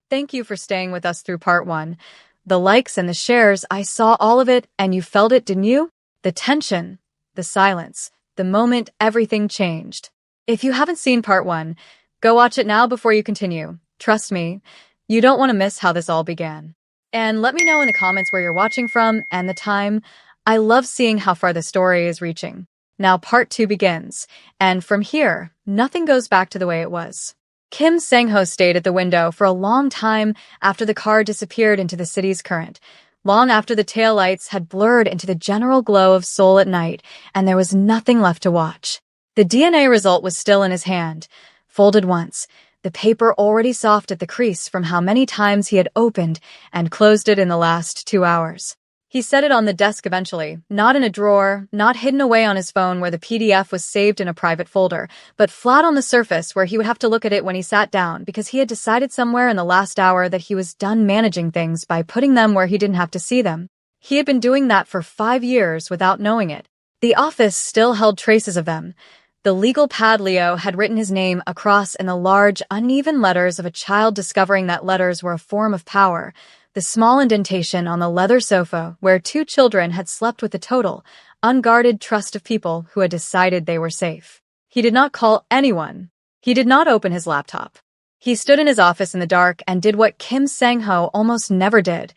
Thank you for staying with us through part one. The likes and the shares, I saw all of it, and you felt it, didn't you? The tension, the silence, the moment everything changed. If you haven't seen part one, go watch it now before you continue. Trust me, you don't want to miss how this all began. And let me know in the comments where you're watching from and the time. I love seeing how far the story is reaching. Now part two begins, and from here, nothing goes back to the way it was. Kim Sang-ho stayed at the window for a long time after the car disappeared into the city's current, long after the taillights had blurred into the general glow of Seoul at night, and there was nothing left to watch. The DNA result was still in his hand, folded once, the paper already soft at the crease from how many times he had opened and closed it in the last 2 hours. He set it on the desk eventually, not in a drawer, not hidden away on his phone where the PDF was saved in a private folder, but flat on the surface where he would have to look at it when he sat down because he had decided somewhere in the last hour that he was done managing things by putting them where he didn't have to see them. He had been doing that for 5 years without knowing it. The office still held traces of them. The legal pad Leo had written his name across in the large, uneven letters of a child discovering that letters were a form of power. The small indentation on the leather sofa where 2 children had slept with the total, unguarded trust of people who had decided they were safe. He did not call anyone. He did not open his laptop. He stood in his office in the dark and did what Kim Sang-ho almost never did.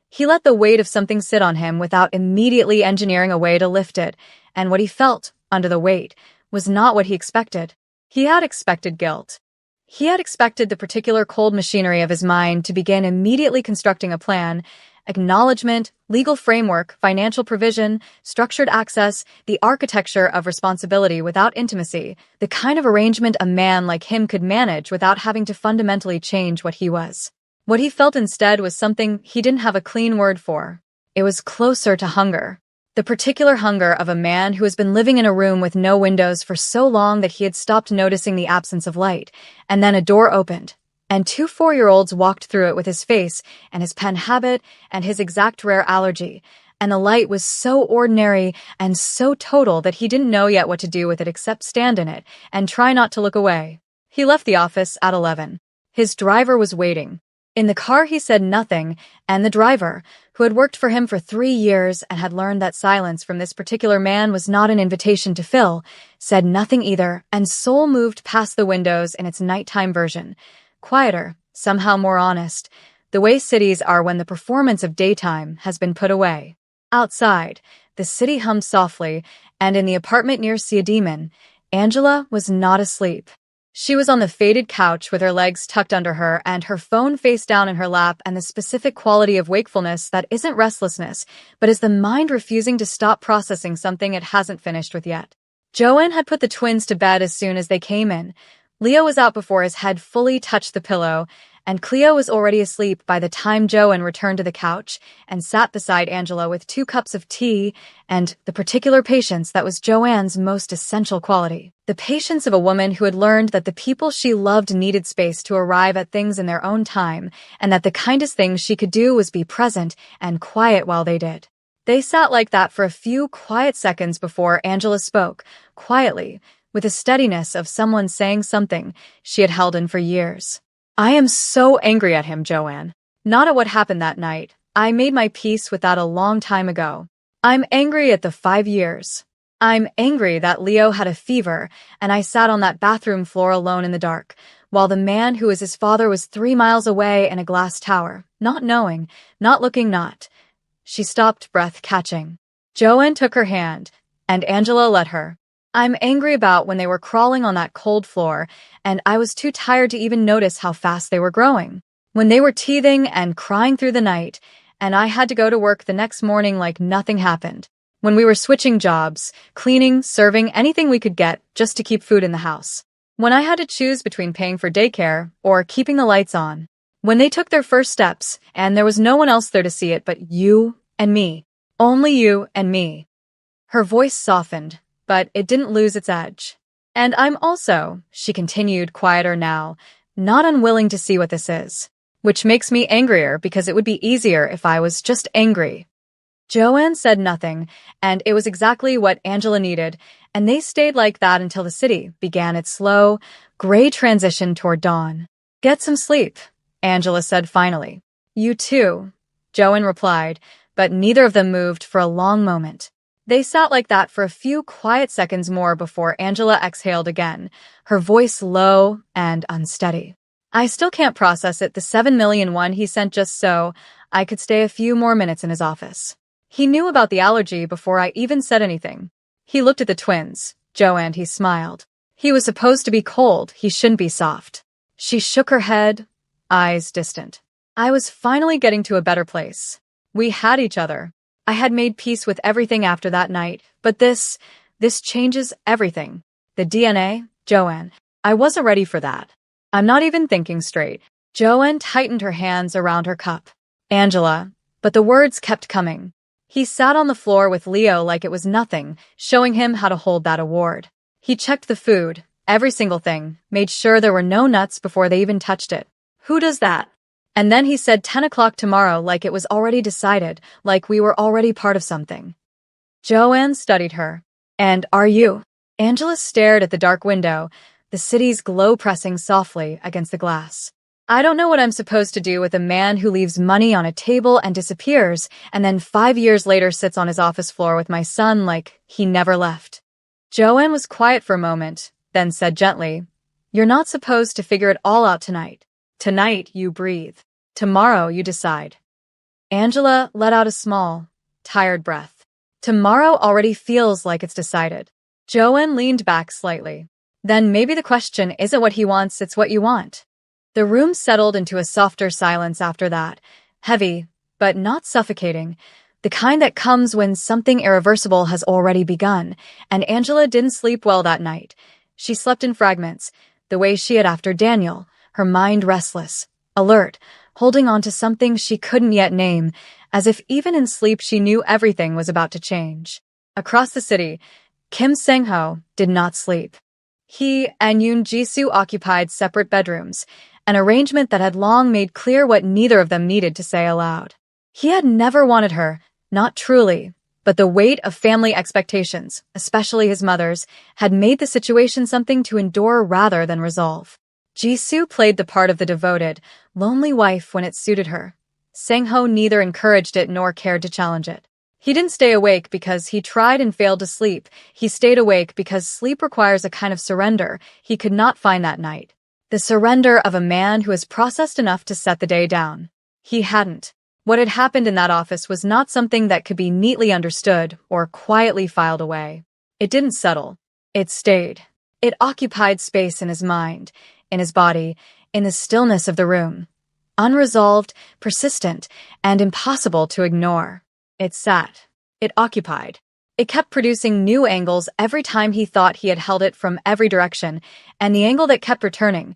He let the weight of something sit on him without immediately engineering a way to lift it, and what he felt, under the weight, was not what he expected. He had expected guilt. He had expected the particular cold machinery of his mind to begin immediately constructing a plan, acknowledgement, legal framework, financial provision, structured access, the architecture of responsibility without intimacy, the kind of arrangement a man like him could manage without having to fundamentally change what he was. What he felt instead was something he didn't have a clean word for. It was closer to hunger. The particular hunger of a man who has been living in a room with no windows for so long that he had stopped noticing the absence of light, and then a door opened, and 2 4-year-olds walked through it with his face and his pen habit and his exact rare allergy, and the light was so ordinary and so total that he didn't know yet what to do with it except stand in it and try not to look away. He left the office at 11. His driver was waiting. In the car he said nothing, and the driver, who had worked for him for 3 years and had learned that silence from this particular man was not an invitation to fill, said nothing either, and Seoul moved past the windows in its nighttime version. Quieter, somehow more honest, the way cities are when the performance of daytime has been put away. Outside, the city hummed softly, and in the apartment near Siademan, Angela was not asleep. She was on the faded couch with her legs tucked under her and her phone face down in her lap, and the specific quality of wakefulness that isn't restlessness, but is the mind refusing to stop processing something it hasn't finished with yet. Joanne had put the twins to bed as soon as they came in. Leo was out before his head fully touched the pillow, and Cleo was already asleep by the time Joanne returned to the couch and sat beside Angela with 2 cups of tea and the particular patience that was Joanne's most essential quality. The patience of a woman who had learned that the people she loved needed space to arrive at things in their own time, and that the kindest thing she could do was be present and quiet while they did. They sat like that for a few quiet seconds before Angela spoke, quietly, with the steadiness of someone saying something she had held in for years. I am so angry at him, Joanne. Not at what happened that night. I made my peace with that a long time ago. I'm angry at the 5 years. I'm angry that Leo had a fever and I sat on that bathroom floor alone in the dark, while the man who was his father was 3 miles away in a glass tower, not knowing, not looking, not. She stopped, breath catching. Joanne took her hand, and Angela let her. I'm angry about when they were crawling on that cold floor, and I was too tired to even notice how fast they were growing. When they were teething and crying through the night, and I had to go to work the next morning like nothing happened. When we were switching jobs, cleaning, serving, anything we could get just to keep food in the house. When I had to choose between paying for daycare or keeping the lights on. When they took their first steps, and there was no one else there to see it but you and me. Only you and me. Her voice softened, but it didn't lose its edge. And I'm also, she continued, quieter now, not unwilling to see what this is. Which makes me angrier because it would be easier if I was just angry. Joanne said nothing, and it was exactly what Angela needed, and they stayed like that until the city began its slow, gray transition toward dawn. Get some sleep. Angela said finally. You too, Joanne replied, but neither of them moved for a long moment. They sat like that for a few quiet seconds more before Angela exhaled again, her voice low and unsteady. I still can't process it, the 7 million one he sent just so I could stay a few more minutes in his office. He knew about the allergy before I even said anything. He looked at the twins. Joanne, he smiled. He was supposed to be cold, he shouldn't be soft. She shook her head, eyes distant. I was finally getting to a better place. We had each other. I had made peace with everything after that night, but this changes everything. The DNA, Joanne, I wasn't ready for that. I'm not even thinking straight. Joanne tightened her hands around her cup. Angela, but the words kept coming. He sat on the floor with Leo like it was nothing, showing him how to hold that award. He checked the food, every single thing, made sure there were no nuts before they even touched it. Who does that? And then he said 10 o'clock tomorrow like it was already decided, like we were already part of something. Joanne studied her. And are you? Angela stared at the dark window, the city's glow pressing softly against the glass. I don't know what I'm supposed to do with a man who leaves money on a table and disappears, and then 5 years later sits on his office floor with my son like he never left. Joanne was quiet for a moment, then said gently, You're not supposed to figure it all out tonight. Tonight you breathe. Tomorrow you decide. Angela let out a small, tired breath. Tomorrow already feels like it's decided. Joanne leaned back slightly. Then maybe the question isn't what he wants, it's what you want. The room settled into a softer silence after that, heavy, but not suffocating, the kind that comes when something irreversible has already begun, and Angela didn't sleep well that night. She slept in fragments, the way she had after Daniel, her mind restless, alert, holding on to something she couldn't yet name, as if even in sleep she knew everything was about to change. Across the city, Kim Sang-ho did not sleep. He and Yoon Ji-soo occupied separate bedrooms, an arrangement that had long made clear what neither of them needed to say aloud. He had never wanted her, not truly, but the weight of family expectations, especially his mother's, had made the situation something to endure rather than resolve. Ji-soo played the part of the devoted, lonely wife when it suited her. Sang-ho neither encouraged it nor cared to challenge it. He didn't stay awake because he tried and failed to sleep. He stayed awake because sleep requires a kind of surrender he could not find that night. The surrender of a man who has processed enough to set the day down. He hadn't. What had happened in that office was not something that could be neatly understood or quietly filed away. It didn't settle. It stayed. It occupied space in his mind, in his body, in the stillness of the room. Unresolved, persistent, and impossible to ignore. It sat. It occupied. It kept producing new angles every time he thought he had held it from every direction, and the angle that kept returning,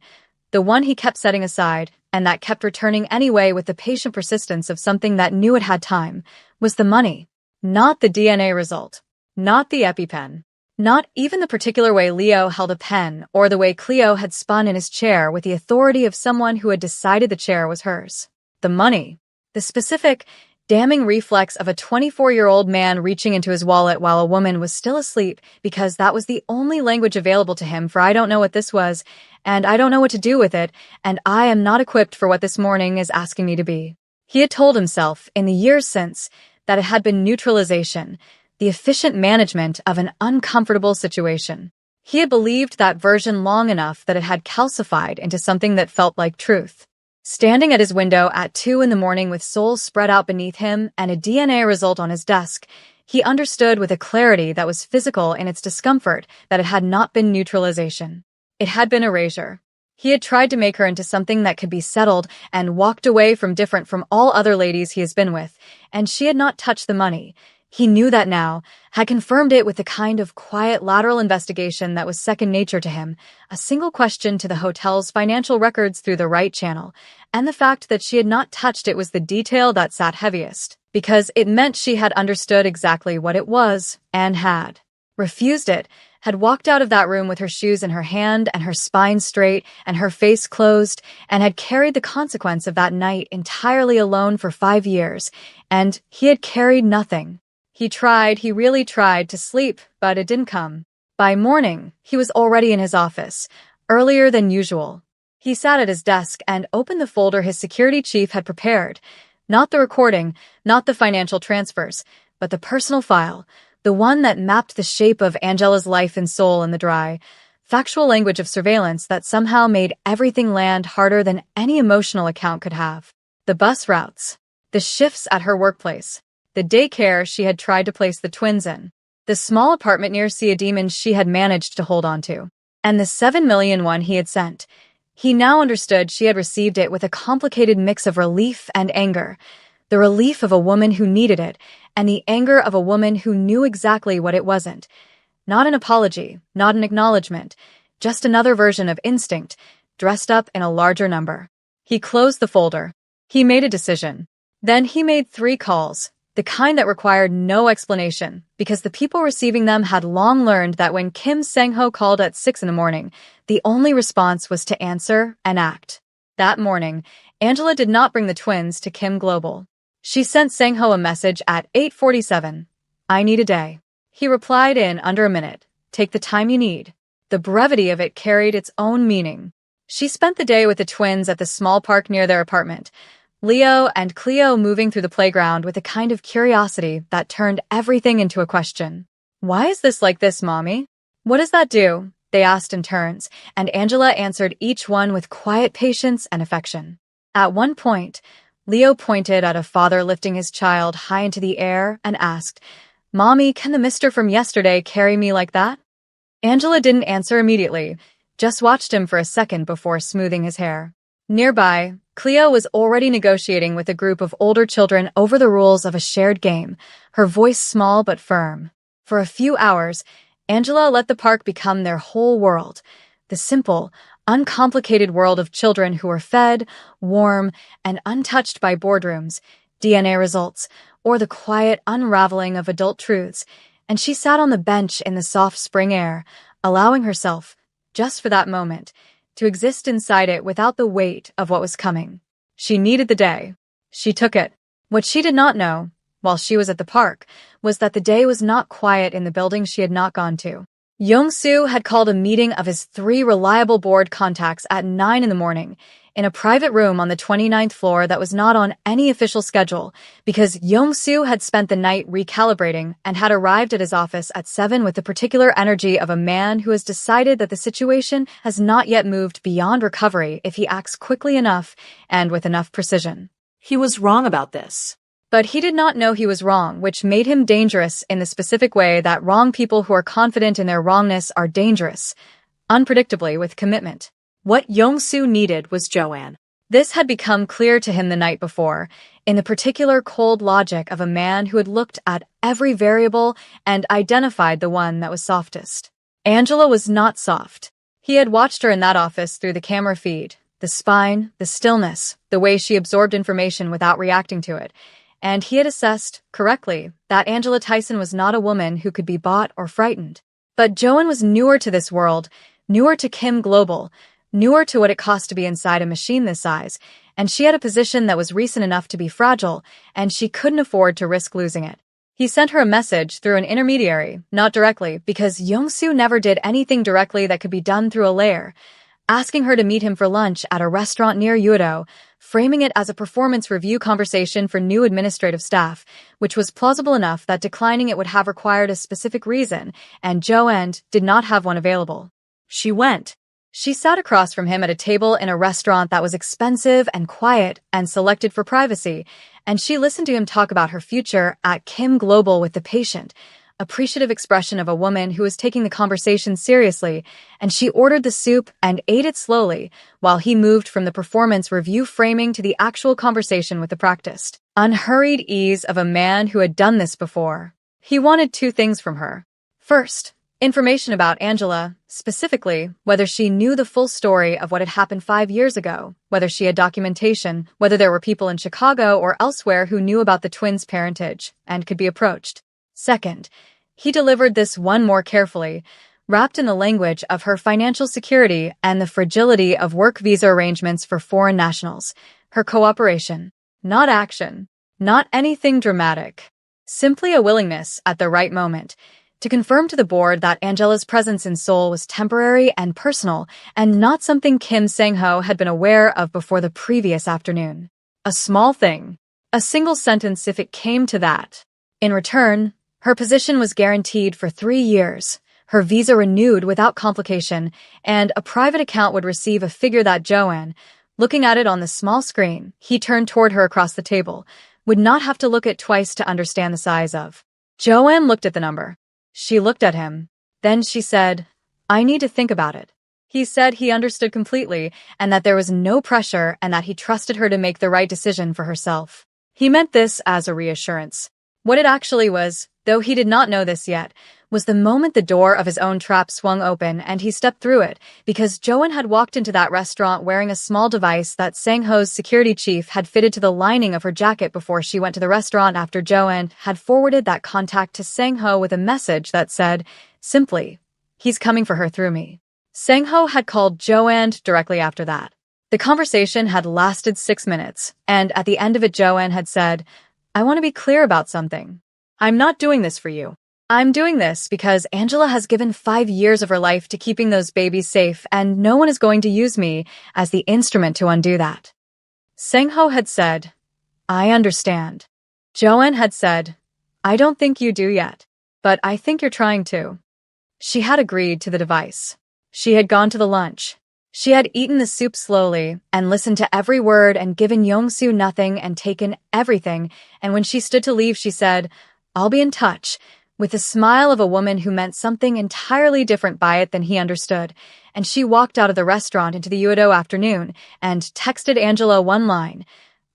the one he kept setting aside, and that kept returning anyway with the patient persistence of something that knew it had time, was the money. Not the DNA result. Not the EpiPen. Not even the particular way Leo held a pen or the way Cleo had spun in his chair with the authority of someone who had decided the chair was hers. The money. The specific, damning reflex of a 24-year-old man reaching into his wallet while a woman was still asleep because that was the only language available to him for I don't know what this was, and I don't know what to do with it, and I am not equipped for what this morning is asking me to be. He had told himself, in the years since, that it had been neutralization, the efficient management of an uncomfortable situation. He had believed that version long enough that it had calcified into something that felt like truth. Standing at his window at 2 a.m. with soles spread out beneath him and a DNA result on his desk, he understood with a clarity that was physical in its discomfort that it had not been neutralization. It had been erasure. He had tried to make her into something that could be settled and walked away from different from all other ladies he has been with, and she had not touched the money. He knew that now, had confirmed it with the kind of quiet lateral investigation that was second nature to him, a single question to the hotel's financial records through the right channel, and the fact that she had not touched it was the detail that sat heaviest, because it meant she had understood exactly what it was, and had refused it, had walked out of that room with her shoes in her hand and her spine straight and her face closed, and had carried the consequence of that night entirely alone for 5 years, and he had carried nothing. He really tried to sleep, but it didn't come. By morning, he was already in his office, earlier than usual. He sat at his desk and opened the folder his security chief had prepared. Not the recording, not the financial transfers, but the personal file, the one that mapped the shape of Angela's life and soul in the dry, factual language of surveillance that somehow made everything land harder than any emotional account could have. The bus routes, the shifts at her workplace, the daycare she had tried to place the twins in, the small apartment near Sea Demons she had managed to hold on to, and the 7 million one he had sent. He now understood she had received it with a complicated mix of relief and anger. The relief of a woman who needed it, and the anger of a woman who knew exactly what it wasn't. Not an apology, not an acknowledgement, just another version of instinct, dressed up in a larger number. He closed the folder. He made a decision. Then he made 3 calls, the kind that required no explanation, because the people receiving them had long learned that when Kim Sang-ho called at 6 in the morning, the only response was to answer and act. That morning, Angela did not bring the twins to Kim Global. She sent Sang-ho a message at 8:47. "I need a day." He replied in under a minute. "Take the time you need." The brevity of it carried its own meaning. She spent the day with the twins at the small park near their apartment, Leo and Cleo moving through the playground with a kind of curiosity that turned everything into a question. "Why is this like this, Mommy? What does that do?" they asked in turns, and Angela answered each one with quiet patience and affection. At one point, Leo pointed at a father lifting his child high into the air and asked, "Mommy, can the mister from yesterday carry me like that?" Angela didn't answer immediately, just watched him for a second before smoothing his hair. Nearby, Cleo was already negotiating with a group of older children over the rules of a shared game, her voice small but firm. For a few hours, Angela let the park become their whole world, the simple, uncomplicated world of children who were fed, warm, and untouched by boardrooms, DNA results, or the quiet unraveling of adult truths, and she sat on the bench in the soft spring air, allowing herself, just for that moment, to exist inside it without the weight of what was coming. She needed the day. She took it. What she did not know, while she was at the park, was that the day was not quiet in the building she had not gone to. Young-soo had called a meeting of his 3 reliable board contacts at 9 in the morning, in a private room on the 29th floor that was not on any official schedule, because Young-soo had spent the night recalibrating and had arrived at his office at 7 with the particular energy of a man who has decided that the situation has not yet moved beyond recovery if he acts quickly enough and with enough precision. He was wrong about this. But he did not know he was wrong, which made him dangerous in the specific way that wrong people who are confident in their wrongness are dangerous, unpredictably with commitment. What Young-soo needed was Joanne. This had become clear to him the night before, in the particular cold logic of a man who had looked at every variable and identified the one that was softest. Angela was not soft. He had watched her in that office through the camera feed, the spine, the stillness, the way she absorbed information without reacting to it, and he had assessed, correctly, that Angela Tyson was not a woman who could be bought or frightened. But Joanne was newer to this world, newer to Kim Global, newer to what it cost to be inside a machine this size, and she had a position that was recent enough to be fragile, and she couldn't afford to risk losing it. He sent her a message through an intermediary, not directly, because Young-soo never did anything directly that could be done through a layer, asking her to meet him for lunch at a restaurant near Udo, framing it as a performance review conversation for new administrative staff, which was plausible enough that declining it would have required a specific reason, and Joanne did not have one available. She went. She sat across from him at a table in a restaurant that was expensive and quiet and selected for privacy, and she listened to him talk about her future at Kim Global with the patient, appreciative expression of a woman who was taking the conversation seriously, and she ordered the soup and ate it slowly while he moved from the performance review framing to the actual conversation with the practiced, unhurried ease of a man who had done this before. He wanted 2 things from her. First, information about Angela, specifically whether she knew the full story of what had happened 5 years ago, whether she had documentation, whether there were people in Chicago or elsewhere who knew about the twins' parentage and could be approached. Second, he delivered this one more carefully, wrapped in the language of her financial security and the fragility of work visa arrangements for foreign nationals, her cooperation, not action, not anything dramatic, simply a willingness at the right moment to confirm to the board that Angela's presence in Seoul was temporary and personal, and not something Kim Sang-ho had been aware of before the previous afternoon. A small thing. A single sentence if it came to that. In return, her position was guaranteed for 3 years, her visa renewed without complication, and a private account would receive a figure that Joanne, looking at it on the small screen he turned toward her across the table, would not have to look at twice to understand the size of. Joanne looked at the number. She looked at him. Then she said, "I need to think about it." He said he understood completely and that there was no pressure and that he trusted her to make the right decision for herself. He meant this as a reassurance. What it actually was, though he did not know this yet, was the moment the door of his own trap swung open and he stepped through it, because Joanne had walked into that restaurant wearing a small device that Sang-ho's security chief had fitted to the lining of her jacket before she went to the restaurant after Joanne had forwarded that contact to Sang-ho with a message that said, simply, "He's coming for her through me." Sang-ho had called Joanne directly after that. The conversation had lasted 6 minutes, and at the end of it Joanne had said, "I want to be clear about something. I'm not doing this for you. I'm doing this because Angela has given 5 years of her life to keeping those babies safe, and no one is going to use me as the instrument to undo that." Sang-ho had said, "I understand." Joanne had said, "I don't think you do yet, but I think you're trying to." She had agreed to the device. She had gone to the lunch. She had eaten the soup slowly and listened to every word and given Young-soo nothing and taken everything, and when she stood to leave she said, "I'll be in touch," with the smile of a woman who meant something entirely different by it than he understood, and she walked out of the restaurant into the Udo afternoon and texted Angela one line,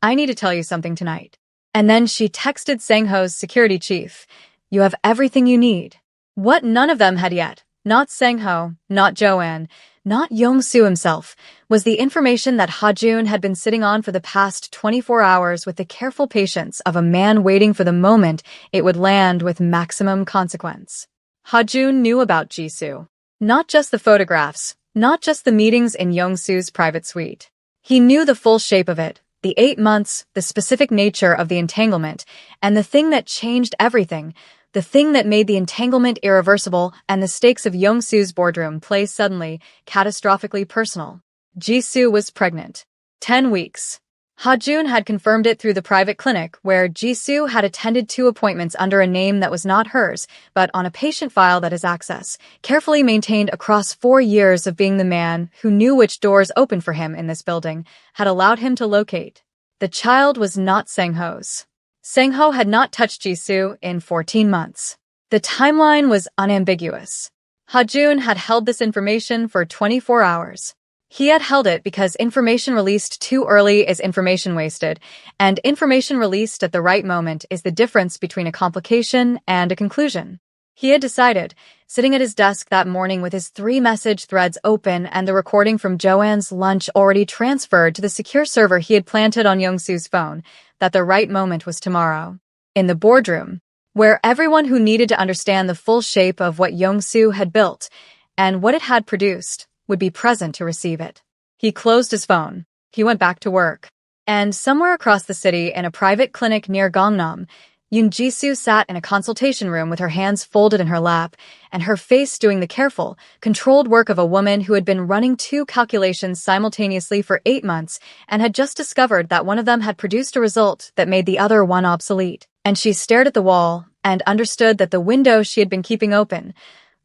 "I need to tell you something tonight." And then she texted Sang-ho's security chief, "You have everything you need." What none of them had yet, not Sang-ho, not Joanne, not Young-soo himself, was the information that Ha-jun had been sitting on for the past 24 hours with the careful patience of a man waiting for the moment it would land with maximum consequence. Ha-jun knew about Jisoo. Not just the photographs, not just the meetings in Young-soo's private suite. He knew the full shape of it, the 8 months, the specific nature of the entanglement, and the thing that changed everything, the thing that made the entanglement irreversible and the stakes of Young-soo's boardroom play suddenly, catastrophically personal. Jisoo was pregnant. 10 weeks. Ha-jun had confirmed it through the private clinic where Jisoo had attended 2 appointments under a name that was not hers, but on a patient file that his access, carefully maintained across 4 years of being the man who knew which doors opened for him in this building, had allowed him to locate. The child was not Sang-ho's. Sang-ho had not touched Jisoo in 14 months. The timeline was unambiguous. Ha-jun had held this information for 24 hours. He had held it because information released too early is information wasted, and information released at the right moment is the difference between a complication and a conclusion. He had decided, sitting at his desk that morning with his 3 message threads open and the recording from Joanne's lunch already transferred to the secure server he had planted on Young-soo's phone, that the right moment was tomorrow. In the boardroom, where everyone who needed to understand the full shape of what Young-soo had built and what it had produced would be present to receive it. He closed his phone. He went back to work. And somewhere across the city in a private clinic near Gangnam, Yoon Jisoo sat in a consultation room with her hands folded in her lap and her face doing the careful, controlled work of a woman who had been running 2 calculations simultaneously for 8 months and had just discovered that one of them had produced a result that made the other one obsolete. And she stared at the wall and understood that the window she had been keeping open,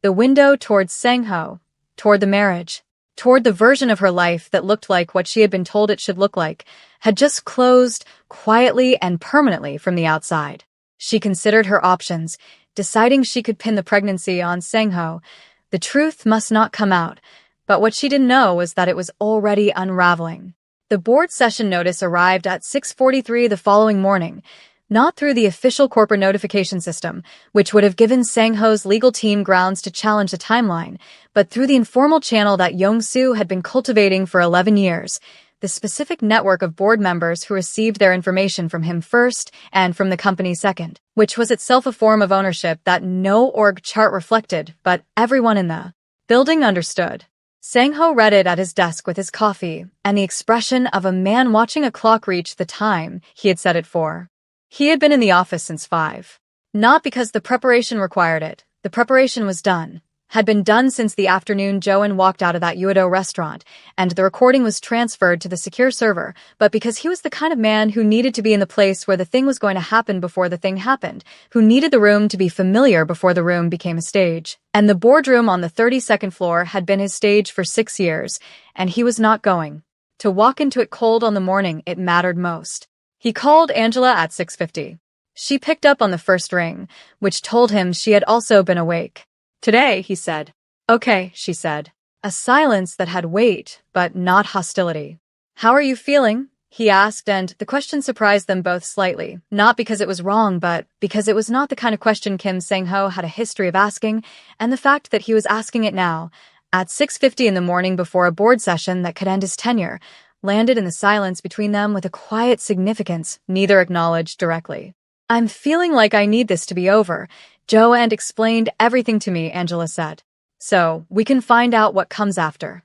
the window towards Sang-ho, toward the marriage, toward the version of her life that looked like what she had been told it should look like, had just closed quietly and permanently from the outside. She considered her options, deciding she could pin the pregnancy on Sang-ho. The truth must not come out, but what she didn't know was that it was already unraveling. The board session notice arrived at 6:43 the following morning, not through the official corporate notification system, which would have given Sang-ho's legal team grounds to challenge the timeline, but through the informal channel that Young-soo had been cultivating for 11 years, the specific network of board members who received their information from him first and from the company second, which was itself a form of ownership that no org chart reflected, but everyone in the building understood. Sang-ho read it at his desk with his coffee, and the expression of a man watching a clock reach the time he had set it for. He had been in the office since 5. Not because the preparation required it, The preparation was done. Had been done since the afternoon Joan walked out of that Udo restaurant, and the recording was transferred to the secure server, but because he was the kind of man who needed to be in the place where the thing was going to happen before the thing happened, who needed the room to be familiar before the room became a stage. And the boardroom on the 32nd floor had been his stage for 6 years, and he was not going to walk into it cold on the morning it mattered most. He called Angela at 6:50. She picked up on the first ring, which told him she had also been awake. "Today," he said. "Okay," she said. A silence that had weight, but not hostility. "How are you feeling?" he asked, and the question surprised them both slightly, not because it was wrong, but because it was not the kind of question Kim Sang-ho had a history of asking, and the fact that he was asking it now, at 6:50 in the morning before a board session that could end his tenure, landed in the silence between them with a quiet significance neither acknowledged directly. "I'm feeling like I need this to be over. Joanne explained everything to me," Angela said. "So, we can find out what comes after."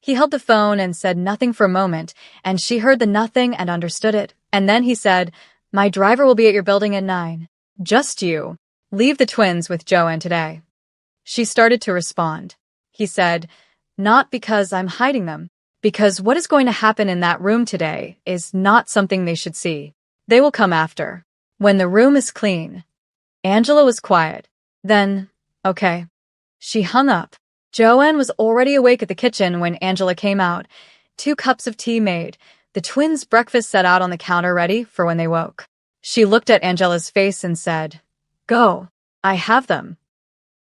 He held the phone and said nothing for a moment, and she heard the nothing and understood it. And then he said, "My driver will be at your building at 9. Just you. Leave the twins with Joanne today." She started to respond. He said, "Not because I'm hiding them, because what is going to happen in that room today is not something they should see. They will come after. When the room is clean." Angela was quiet. Then, "Okay." She hung up. Joanne was already awake at the kitchen when Angela came out. 2 cups of tea made, the twins' breakfast set out on the counter ready for when they woke. She looked at Angela's face and said, "Go. I have them."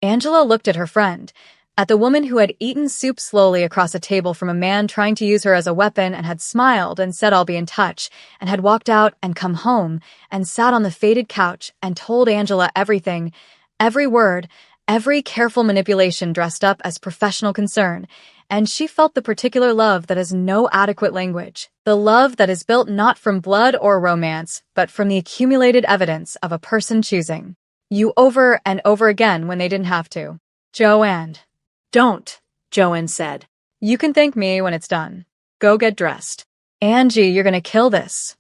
Angela looked at her friend, at the woman who had eaten soup slowly across a table from a man trying to use her as a weapon and had smiled and said I'll be in touch, and had walked out and come home and sat on the faded couch and told Angela everything, every word, every careful manipulation dressed up as professional concern, and she felt the particular love that has no adequate language, the love that is built not from blood or romance, but from the accumulated evidence of a person choosing you over and over again when they didn't have to. "Joanne." "Don't," Joanne said. "You can thank me when it's done. Go get dressed." "Angie, you're gonna kill this."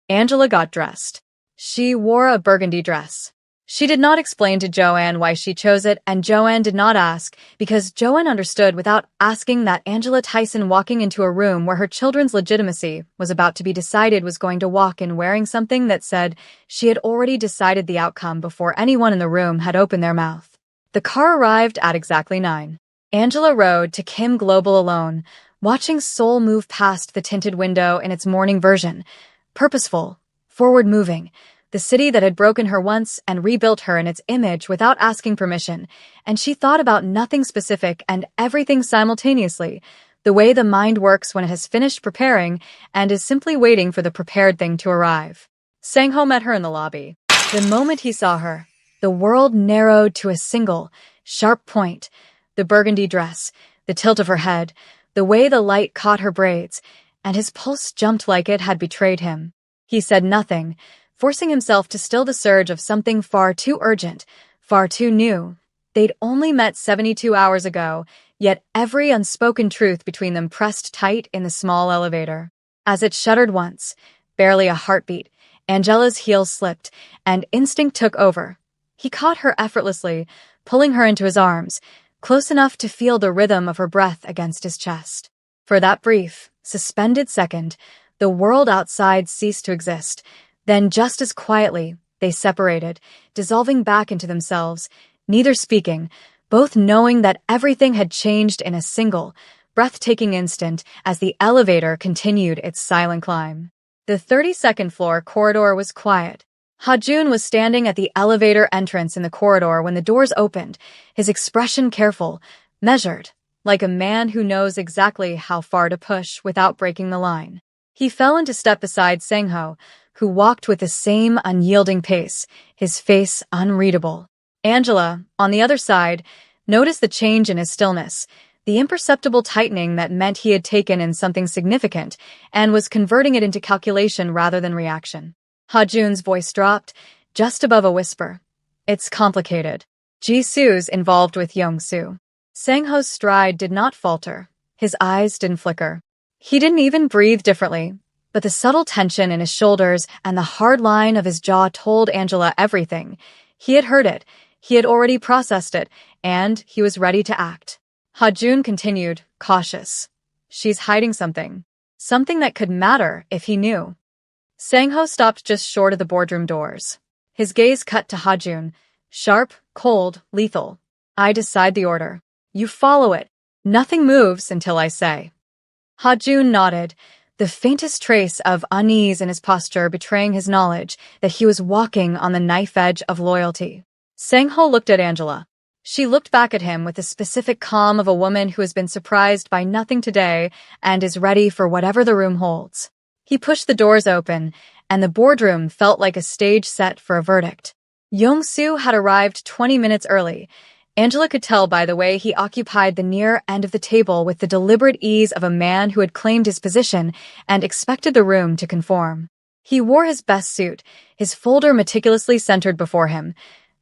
Angela got dressed. She wore a burgundy dress. She did not explain to Joanne why she chose it, and Joanne did not ask, because Joanne understood without asking that Angela Tyson walking into a room where her children's legitimacy was about to be decided was going to walk in wearing something that said she had already decided the outcome before anyone in the room had opened their mouth. The car arrived at exactly 9. Angela rode to Kim Global alone, watching Seoul move past the tinted window in its morning version. Purposeful, forward-moving, the city that had broken her once and rebuilt her in its image without asking permission, and she thought about nothing specific and everything simultaneously, the way the mind works when it has finished preparing and is simply waiting for the prepared thing to arrive. Sang-ho met her in the lobby. The moment he saw her, the world narrowed to a single, sharp point. The burgundy dress, the tilt of her head, the way the light caught her braids, and his pulse jumped like it had betrayed him. He said nothing, forcing himself to still the surge of something far too urgent, far too new. They'd only met 72 hours ago, yet every unspoken truth between them pressed tight in the small elevator. As it shuddered once, barely a heartbeat, Angela's heels slipped, and instinct took over. He caught her effortlessly, pulling her into his arms, close enough to feel the rhythm of her breath against his chest. For that brief, suspended second, the world outside ceased to exist. Then, just as quietly, they separated, dissolving back into themselves, neither speaking, both knowing that everything had changed in a single, breathtaking instant as the elevator continued its silent climb. The 32nd floor corridor was quiet. Ha-jun was standing at the elevator entrance in the corridor when the doors opened, his expression careful, measured, like a man who knows exactly how far to push without breaking the line. He fell into step beside Sang-ho, who walked with the same unyielding pace, his face unreadable. Angela, on the other side, noticed the change in his stillness, the imperceptible tightening that meant he had taken in something significant and was converting it into calculation rather than reaction. Ha-jun's voice dropped, just above a whisper. "It's complicated. Jisoo's involved with Young-soo." Sang-ho's stride did not falter. His eyes didn't flicker. He didn't even breathe differently, but the subtle tension in his shoulders and the hard line of his jaw told Angela everything. He had heard it. He had already processed it, and he was ready to act. Ha-jun continued, cautious. She's hiding something. Something that could matter if he knew. Sang-ho stopped just short of the boardroom doors. His gaze cut to Ha-jun. Sharp, cold, lethal. I decide the order. You follow it. Nothing moves until I say. Ha-jun nodded, the faintest trace of unease in his posture betraying his knowledge that he was walking on the knife edge of loyalty. Sang-ho looked at Angela. She looked back at him with the specific calm of a woman who has been surprised by nothing today and is ready for whatever the room holds. He pushed the doors open, and the boardroom felt like a stage set for a verdict. Yong-soo had arrived 20 minutes early. Angela could tell by the way he occupied the near end of the table with the deliberate ease of a man who had claimed his position and expected the room to conform. He wore his best suit, his folder meticulously centered before him,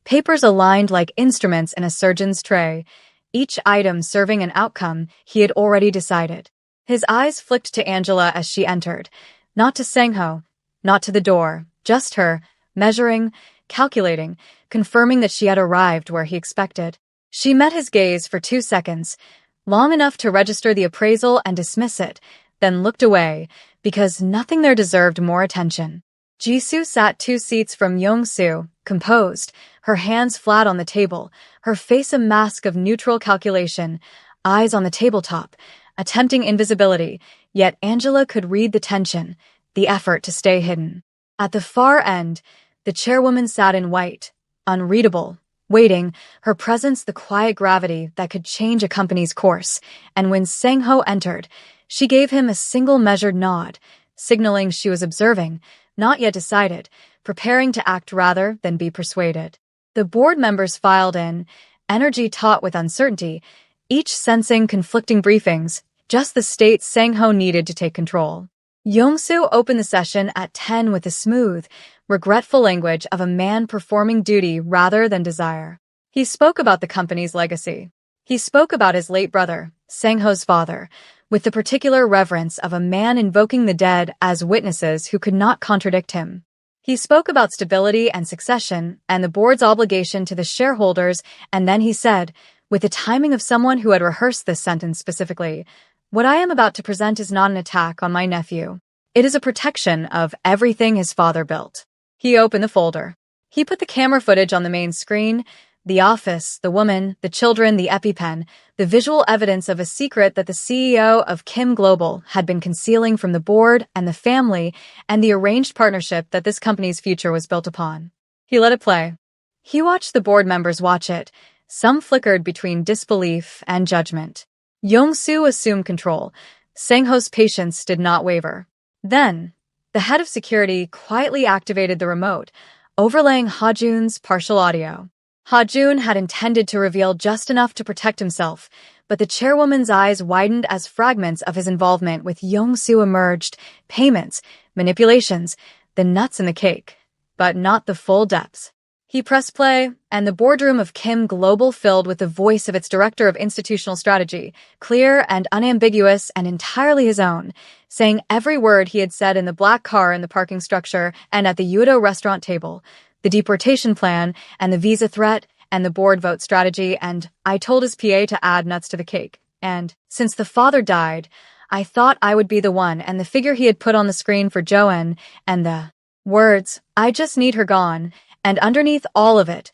papers aligned like instruments in a surgeon's tray, each item serving an outcome he had already decided. His eyes flicked to Angela as she entered, not to Sang-ho, not to the door, just her, measuring, calculating, confirming that she had arrived where he expected. She met his gaze for 2 seconds, long enough to register the appraisal and dismiss it, then looked away, because nothing there deserved more attention. Jisoo sat 2 seats from Yong-soo, composed, her hands flat on the table, her face a mask of neutral calculation, eyes on the tabletop, attempting invisibility, yet Angela could read the tension, the effort to stay hidden. At the far end, the chairwoman sat in white, unreadable, waiting, her presence the quiet gravity that could change a company's course, and when Sang-ho entered, she gave him a single measured nod, signaling she was observing, not yet decided, preparing to act rather than be persuaded. The board members filed in, energy taut with uncertainty, each sensing conflicting briefings, just the state Sang-ho needed to take control. Yong-soo opened the session at 10 with the smooth, regretful language of a man performing duty rather than desire. He spoke about the company's legacy. He spoke about his late brother, Sang-ho's father, with the particular reverence of a man invoking the dead as witnesses who could not contradict him. He spoke about stability and succession and the board's obligation to the shareholders, and then he said, with the timing of someone who had rehearsed this sentence specifically, "What I am about to present is not an attack on my nephew. It is a protection of everything his father built." He opened the folder. He put the camera footage on the main screen, the office, the woman, the children, the EpiPen, the visual evidence of a secret that the CEO of Kim Global had been concealing from the board and the family, and the arranged partnership that this company's future was built upon. He let it play. He watched the board members watch it. Some flickered between disbelief and judgment. Yong-soo assumed control. Sang-ho's patience did not waver. Then, the head of security quietly activated the remote, overlaying Ha-jun's partial audio. Ha-jun had intended to reveal just enough to protect himself, but the chairwoman's eyes widened as fragments of his involvement with Yong-soo emerged, payments, manipulations, the nuts in the cake, but not the full depths. He pressed play, and the boardroom of Kim Global filled with the voice of its director of institutional strategy, clear and unambiguous and entirely his own, saying every word he had said in the black car in the parking structure and at the Yudo restaurant table, the deportation plan and the visa threat and the board vote strategy, and I told his PA to add nuts to the cake. And since the father died, I thought I would be the one, and the figure he had put on the screen for Joan, and the words, "I just need her gone," and underneath all of it,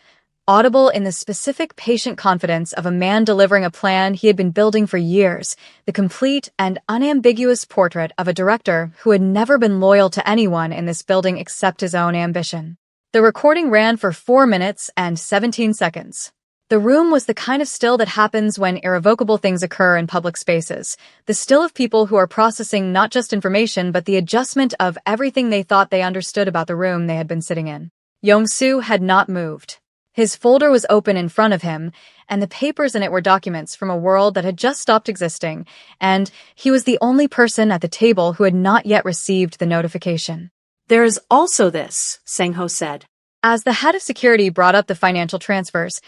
audible in the specific patient confidence of a man delivering a plan he had been building for years, the complete and unambiguous portrait of a director who had never been loyal to anyone in this building except his own ambition. The recording ran for 4 minutes and 17 seconds. The room was the kind of still that happens when irrevocable things occur in public spaces, the still of people who are processing not just information but the adjustment of everything they thought they understood about the room they had been sitting in. Yong-soo had not moved. His folder was open in front of him, and the papers in it were documents from a world that had just stopped existing, and he was the only person at the table who had not yet received the notification. "There is also this," Sang-ho said. As the head of security brought up the financial transfers,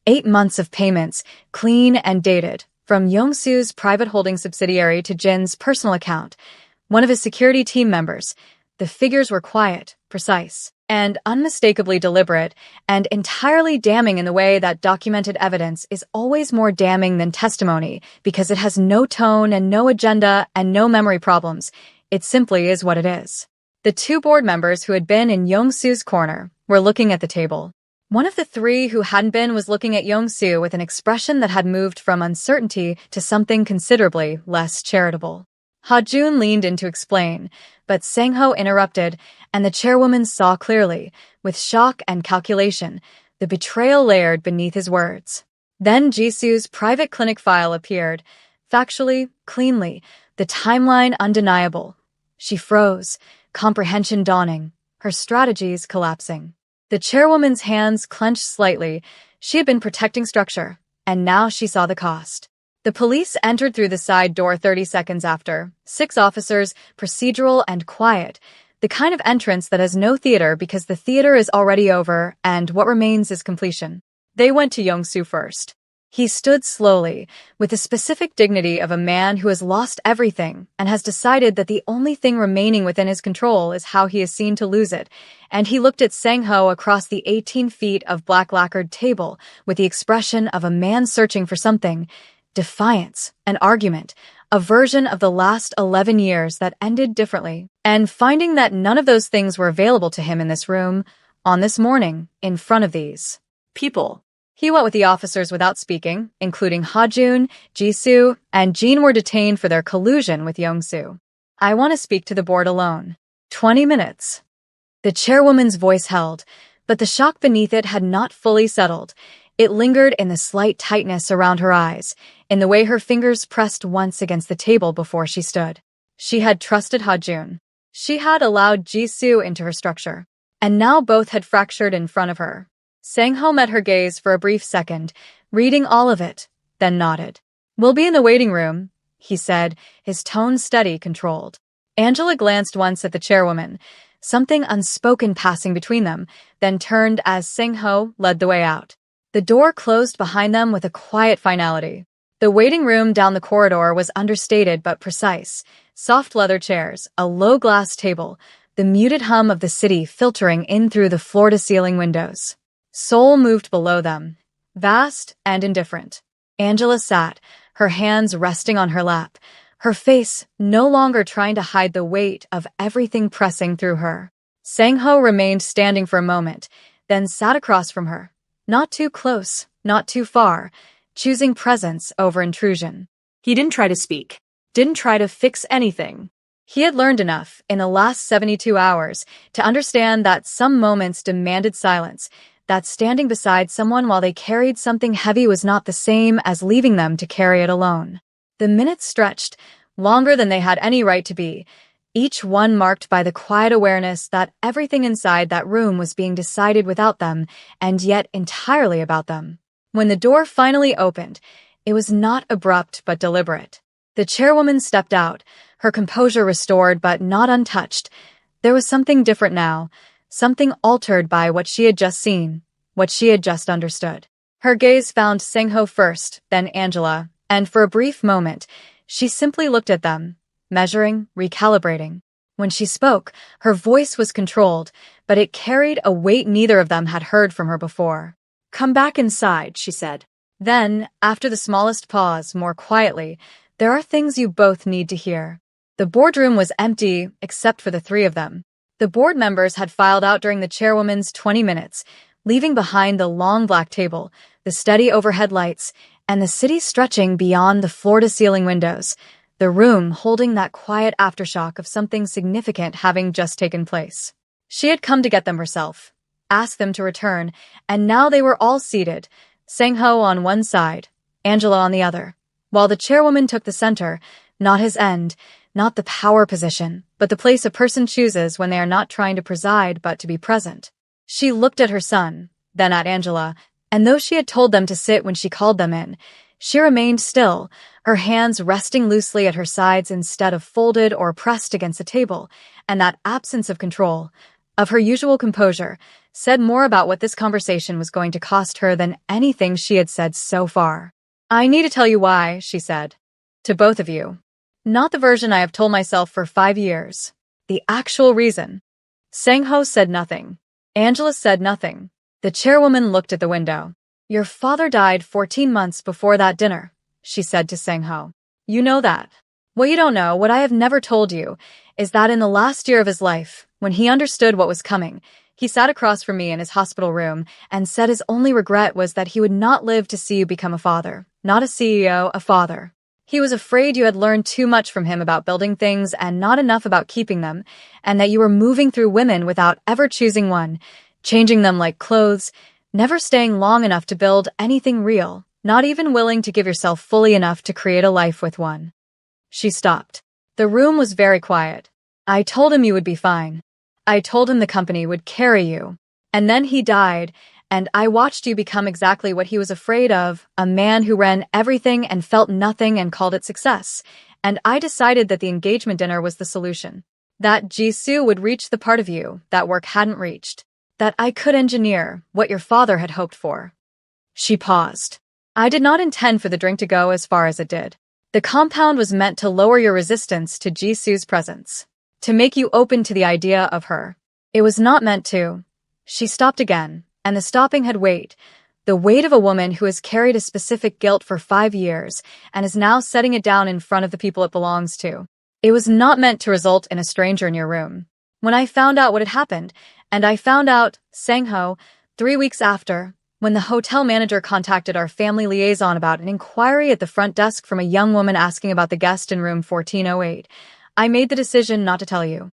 8 months of payments, clean and dated, from Yong-soo's private holding subsidiary to Jin's personal account, one of his security team members. The figures were quiet, precise. and unmistakably deliberate, and entirely damning in the way that documented evidence is always more damning than testimony because it has no tone and no agenda and no memory problems. It simply is what it is. The two board members who had been in Yong-Soo's corner were looking at the table. One of the three who hadn't been was looking at Yong-Soo with an expression that had moved from uncertainty to something considerably less charitable. Ha-Jun leaned in to explain, but Sang-ho interrupted, and the chairwoman saw clearly, with shock and calculation, the betrayal layered beneath his words. Then Jisoo's private clinic file appeared, factually, cleanly, the timeline undeniable. She froze, comprehension dawning, her strategies collapsing. The chairwoman's hands clenched slightly. She had been protecting structure, and now she saw the cost. The police entered through the side door 30 seconds after. 6 officers, procedural and quiet. The kind of entrance that has no theater because the theater is already over and what remains is completion. They went to Yong-Soo first. He stood slowly, with the specific dignity of a man who has lost everything and has decided that the only thing remaining within his control is how he is seen to lose it, and he looked at Sang-ho across the 18 feet of black lacquered table with the expression of a man searching for something. Defiance, an argument, a version of the last 11 years that ended differently, and finding that none of those things were available to him in this room, on this morning, in front of these people. He went with the officers without speaking, including Ha-Jun, Jisoo, and Jin were detained for their collusion with Yong-Soo. I want to speak to the board alone. 20 minutes. The chairwoman's voice held, but the shock beneath it had not fully settled. It lingered in the slight tightness around her eyes, in the way her fingers pressed once against the table before she stood. She had trusted Ha-Jun. She had allowed Jisoo into her structure. And now both had fractured in front of her. Sang-ho met her gaze for a brief second, reading all of it, then nodded. "We'll be in the waiting room," he said, his tone steady, controlled. Angela glanced once at the chairwoman, something unspoken passing between them, then turned as Sang-ho led the way out. The door closed behind them with a quiet finality. The waiting room down the corridor was understated but precise. Soft leather chairs, a low glass table, the muted hum of the city filtering in through the floor-to-ceiling windows. Seoul moved below them, vast and indifferent. Angela sat, her hands resting on her lap, her face no longer trying to hide the weight of everything pressing through her. Sang-ho remained standing for a moment, then sat across from her. Not too close, not too far, choosing presence over intrusion. He didn't try to speak, didn't try to fix anything. He had learned enough in the last 72 hours to understand that some moments demanded silence, that standing beside someone while they carried something heavy was not the same as leaving them to carry it alone. The minutes stretched, longer than they had any right to be, each one marked by the quiet awareness that everything inside that room was being decided without them, and yet entirely about them. When the door finally opened, it was not abrupt but deliberate. The chairwoman stepped out, her composure restored but not untouched. There was something different now, something altered by what she had just seen, what she had just understood. Her gaze found Sang-ho first, then Angela, and for a brief moment, she simply looked at them, measuring, recalibrating. When she spoke, her voice was controlled, but it carried a weight neither of them had heard from her before. "Come back inside," she said. Then, after the smallest pause, more quietly, "There are things you both need to hear." The boardroom was empty, except for the three of them. The board members had filed out during the chairwoman's 20 minutes, leaving behind the long black table, the steady overhead lights, and the city stretching beyond the floor-to-ceiling windows, the room holding that quiet aftershock of something significant having just taken place. She had come to get them herself, asked them to return, and now they were all seated, Sang-ho on one side, Angela on the other, while the chairwoman took the center, not his end, not the power position, but the place a person chooses when they are not trying to preside but to be present. She looked at her son, then at Angela, and though she had told them to sit when she called them in, she remained still, her hands resting loosely at her sides instead of folded or pressed against the table, and that absence of control, of her usual composure, said more about what this conversation was going to cost her than anything she had said so far. "I need to tell you why," she said. "To both of you. Not the version I have told myself for 5 years. The actual reason." Sang-ho said nothing. Angela said nothing. The chairwoman looked at the window. Your father died 14 months before that dinner, she said to Sang-ho. You know that. What you don't know, what I have never told you, is that in the last year of his life, when he understood what was coming, he sat across from me in his hospital room and said his only regret was that he would not live to see you become a father. Not a CEO, a father. He was afraid you had learned too much from him about building things and not enough about keeping them, and that you were moving through women without ever choosing one, changing them like clothes, never staying long enough to build anything real, not even willing to give yourself fully enough to create a life with one. She stopped. The room was very quiet. I told him you would be fine. I told him the company would carry you. And then he died, and I watched you become exactly what he was afraid of, a man who ran everything and felt nothing and called it success. And I decided that the engagement dinner was the solution. That Jisoo would reach the part of you that work hadn't reached. That I could engineer what your father had hoped for. She paused. I did not intend for the drink to go as far as it did. The compound was meant to lower your resistance to Jisoo's presence. To make you open to the idea of her. It was not meant to. She stopped again, and the stopping had weight. The weight of a woman who has carried a specific guilt for 5 years and is now setting it down in front of the people it belongs to. It was not meant to result in a stranger in your room. When I found out what had happened, and I found out, Sang-ho, 3 weeks after, when the hotel manager contacted our family liaison about an inquiry at the front desk from a young woman asking about the guest in room 1408, I made the decision not to tell you.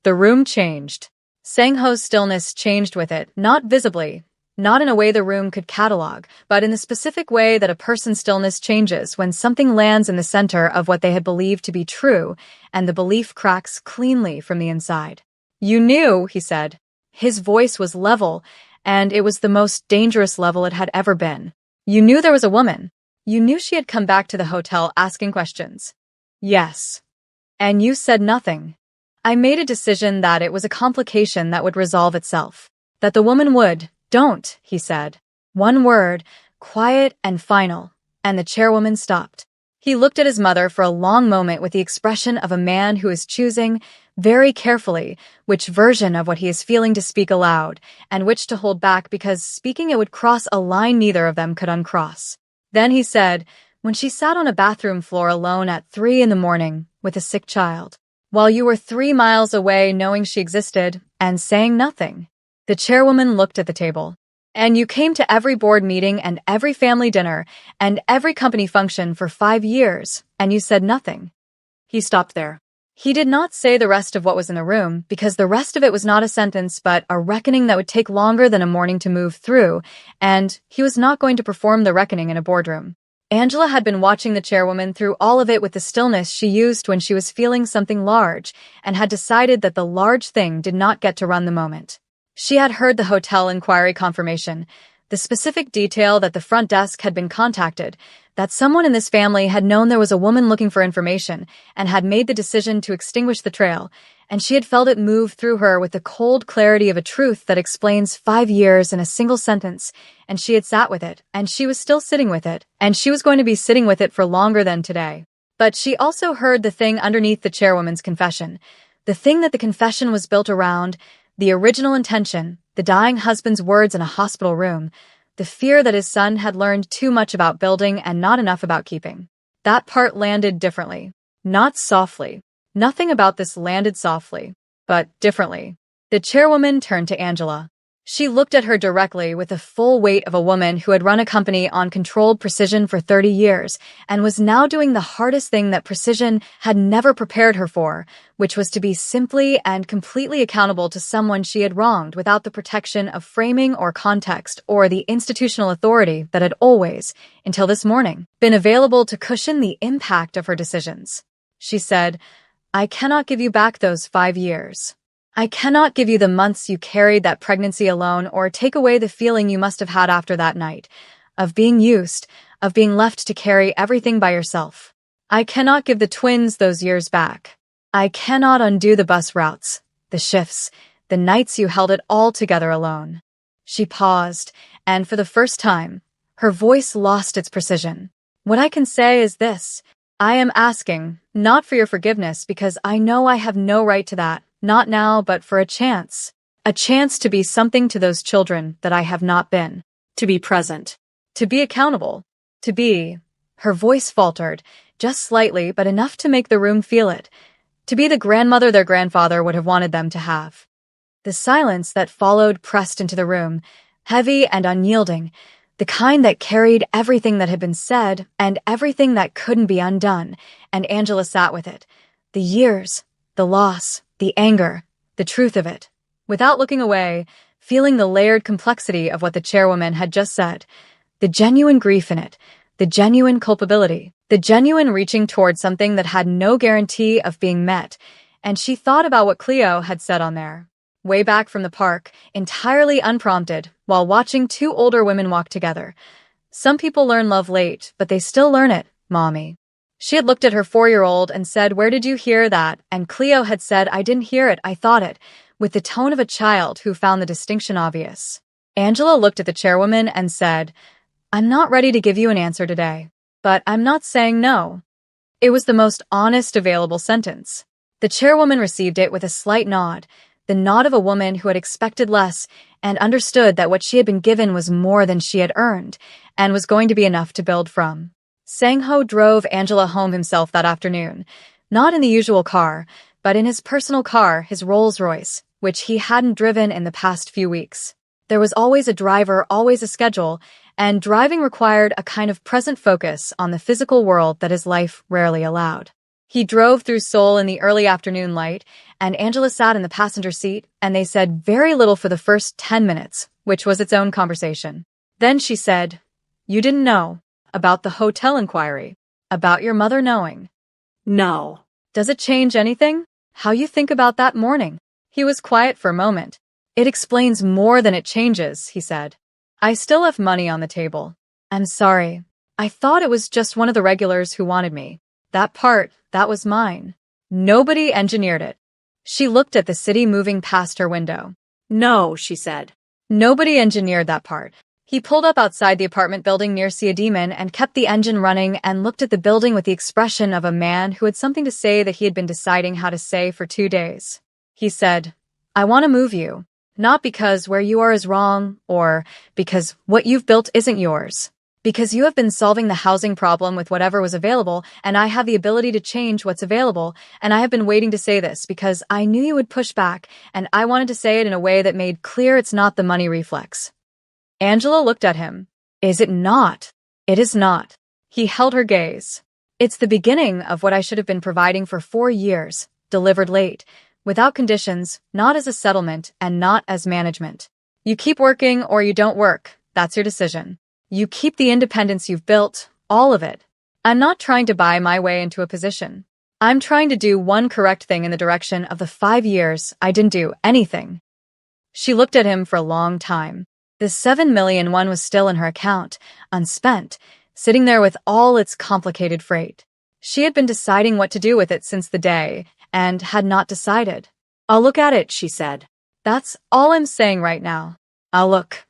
The room changed. Sang-ho's stillness changed with it, not visibly, not in a way the room could catalog, but in the specific way that a person's stillness changes when something lands in the center of what they had believed to be true, and the belief cracks cleanly from the inside. You knew, he said. His voice was level, and it was the most dangerous level it had ever been. You knew there was a woman. You knew she had come back to the hotel asking questions. Yes. And you said nothing. I made a decision that it was a complication that would resolve itself. That the woman would. Don't, he said. One word, quiet and final, and the chairwoman stopped. He looked at his mother for a long moment with the expression of a man who is choosing, very carefully, which version of what he is feeling to speak aloud, and which to hold back because speaking it would cross a line neither of them could uncross. Then he said, when she sat on a bathroom floor alone at 3 a.m, with a sick child, while you were 3 miles away knowing she existed and saying nothing. The chairwoman looked at the table. And you came to every board meeting and every family dinner and every company function for 5 years, and you said nothing. He stopped there. He did not say the rest of what was in the room because the rest of it was not a sentence but a reckoning that would take longer than a morning to move through, and he was not going to perform the reckoning in a boardroom. Angela had been watching the chairwoman through all of it with the stillness she used when she was feeling something large and had decided that the large thing did not get to run the moment. She had heard the hotel inquiry confirmation, the specific detail that the front desk had been contacted, that someone in this family had known there was a woman looking for information and had made the decision to extinguish the trail, and she had felt it move through her with the cold clarity of a truth that explains 5 years in a single sentence, and she had sat with it, and she was still sitting with it, and she was going to be sitting with it for longer than today. But she also heard the thing underneath the chairwoman's confession, the thing that the confession was built around, the original intention, the dying husband's words in a hospital room, the fear that his son had learned too much about building and not enough about keeping. That part landed differently. Not softly. Nothing about this landed softly, but differently. The chairwoman turned to Angela. She looked at her directly with the full weight of a woman who had run a company on controlled precision for 30 years and was now doing the hardest thing that precision had never prepared her for, which was to be simply and completely accountable to someone she had wronged without the protection of framing or context or the institutional authority that had always, until this morning, been available to cushion the impact of her decisions. She said, I cannot give you back those 5 years. I cannot give you the months you carried that pregnancy alone or take away the feeling you must have had after that night, of being used, of being left to carry everything by yourself. I cannot give the twins those years back. I cannot undo the bus routes, the shifts, the nights you held it all together alone. She paused, and for the first time, her voice lost its precision. What I can say is this. I am asking, not for your forgiveness because I know I have no right to that. Not now, but for a chance. A chance to be something to those children that I have not been. To be present. To be accountable. To be. Her voice faltered, just slightly, but enough to make the room feel it. To be the grandmother their grandfather would have wanted them to have. The silence that followed pressed into the room, heavy and unyielding, the kind that carried everything that had been said and everything that couldn't be undone, and Angela sat with it. The years, the loss, the anger, the truth of it. Without looking away, feeling the layered complexity of what the chairwoman had just said, the genuine grief in it, the genuine culpability, the genuine reaching toward something that had no guarantee of being met, and she thought about what Cleo had said on there. Way back from the park, entirely unprompted, while watching two older women walk together. Some people learn love late, but they still learn it, Mommy. She had looked at her 4-year-old and said, "Where did you hear that?" And Cleo had said, "I didn't hear it, I thought it," with the tone of a child who found the distinction obvious. Angela looked at the chairwoman and said, "I'm not ready to give you an answer today, but I'm not saying no." It was the most honest available sentence. The chairwoman received it with a slight nod, the nod of a woman who had expected less and understood that what she had been given was more than she had earned and was going to be enough to build from. Sang-ho drove Angela home himself that afternoon, not in the usual car, but in his personal car, his Rolls-Royce, which he hadn't driven in the past few weeks. There was always a driver, always a schedule, and driving required a kind of present focus on the physical world that his life rarely allowed. He drove through Seoul in the early afternoon light, and Angela sat in the passenger seat, and they said very little for the first 10 minutes, which was its own conversation. Then she said, "You didn't know about the hotel inquiry, about your mother knowing." No. "Does it change anything? How you think about that morning?" He was quiet for a moment. "It explains more than it changes," he said. "I still have money on the table. I'm sorry. I thought it was just one of the regulars who wanted me. That part, that was mine. Nobody engineered it." She looked at the city moving past her window. No, she said. "Nobody engineered that part." He pulled up outside the apartment building near Siademan and kept the engine running and looked at the building with the expression of a man who had something to say that he had been deciding how to say for 2 days. He said, "I want to move you, not because where you are is wrong or because what you've built isn't yours. Because you have been solving the housing problem with whatever was available, and I have the ability to change what's available, and I have been waiting to say this because I knew you would push back, and I wanted to say it in a way that made clear it's not the money reflex." Angela looked at him. "Is it not?" "It is not." He held her gaze. "It's the beginning of what I should have been providing for 4 years, delivered late, without conditions, not as a settlement, and not as management. You keep working or you don't work, that's your decision. You keep the independence you've built, all of it. I'm not trying to buy my way into a position. I'm trying to do one correct thing in the direction of the 5 years I didn't do anything." She looked at him for a long time. The 7 million won was still in her account, unspent, sitting there with all its complicated freight. She had been deciding what to do with it since the day, and had not decided. "I'll look at it," she said. "That's all I'm saying right now. I'll look."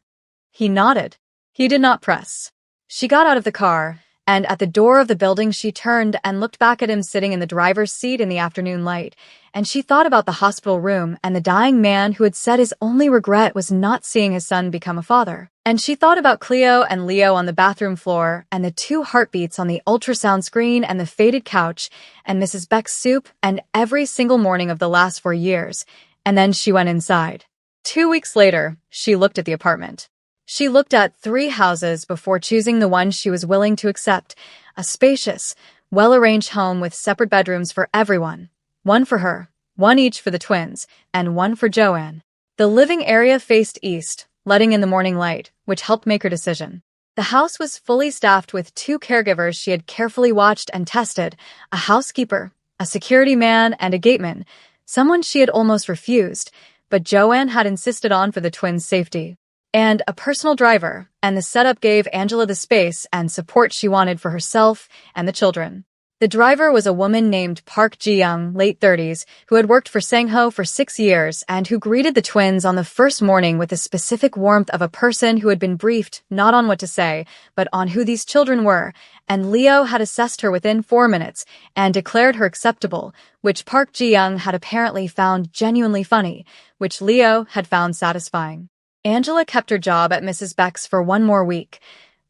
He nodded. He did not press. She got out of the car, and at the door of the building she turned and looked back at him sitting in the driver's seat in the afternoon light, and she thought about the hospital room and the dying man who had said his only regret was not seeing his son become a father. And she thought about Cleo and Leo on the bathroom floor, and the 2 heartbeats on the ultrasound screen and the faded couch, and Mrs. Beck's soup, and every single morning of the last 4 years, and then she went inside. 2 weeks later, she looked at the apartment. She looked at 3 houses before choosing the one she was willing to accept, a spacious, well-arranged home with separate bedrooms for everyone. One for her, one each for the twins, and one for Joanne. The living area faced east, letting in the morning light, which helped make her decision. The house was fully staffed with 2 caregivers she had carefully watched and tested, a housekeeper, a security man, and a gateman, someone she had almost refused, but Joanne had insisted on for the twins' safety. And a personal driver, and the setup gave Angela the space and support she wanted for herself and the children. The driver was a woman named Park Ji-young, late 30s, who had worked for Sang-ho for 6 years and who greeted the twins on the first morning with the specific warmth of a person who had been briefed not on what to say, but on who these children were, and Leo had assessed her within 4 minutes and declared her acceptable, which Park Ji-young had apparently found genuinely funny, which Leo had found satisfying. Angela kept her job at Mrs. Beck's for 1 more week.